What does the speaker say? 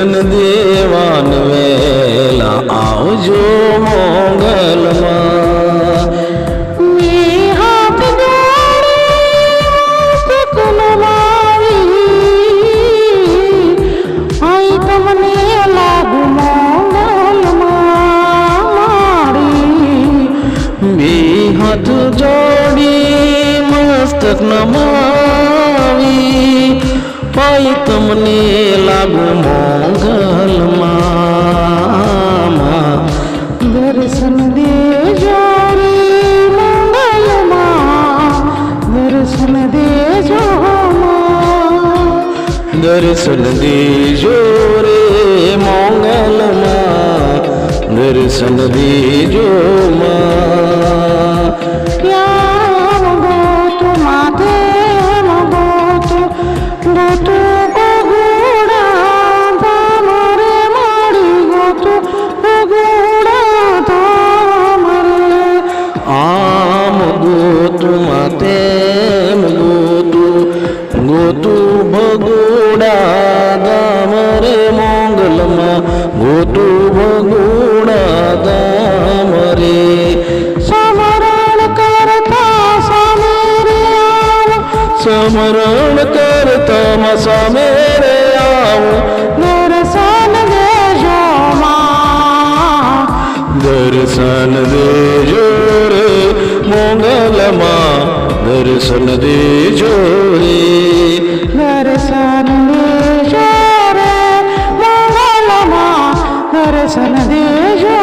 દર્શન દેવાન વેલા આવજો મોગલમાં. હાથ જોડે અહીં તમને લાગુ મોગલમાં. હાથ જોડી મસ્તક નમાવી પાઈ તમને લાગુ મોગલમાં. દર્શન દેજો રે મંગલમાં, દર્શન દેજો દર્શન દેજો રે મોગલમાં, દર્શન દેજો માં. ક્યાં ગોતું માથે ગોતું ગોતું ગોગુડા ધામ રે માડી ગોતું ગોગુડા ધામ રે. આમ ગોતું તેમ ગોતું ગોતું ભગોડા ગામ રે મોગલમાં, ગોતું ભગોડા ગામ રે. સમરણ કરતા સામે રે આવો, સમરણ કરતા સામે રે આવો, દર્શન દેજો માં, દર્શન દેજો રે મોગલમાં, દર્શન દેજો રે. દર્શન દેજો રે મંગલમાં, દર્શન દેજો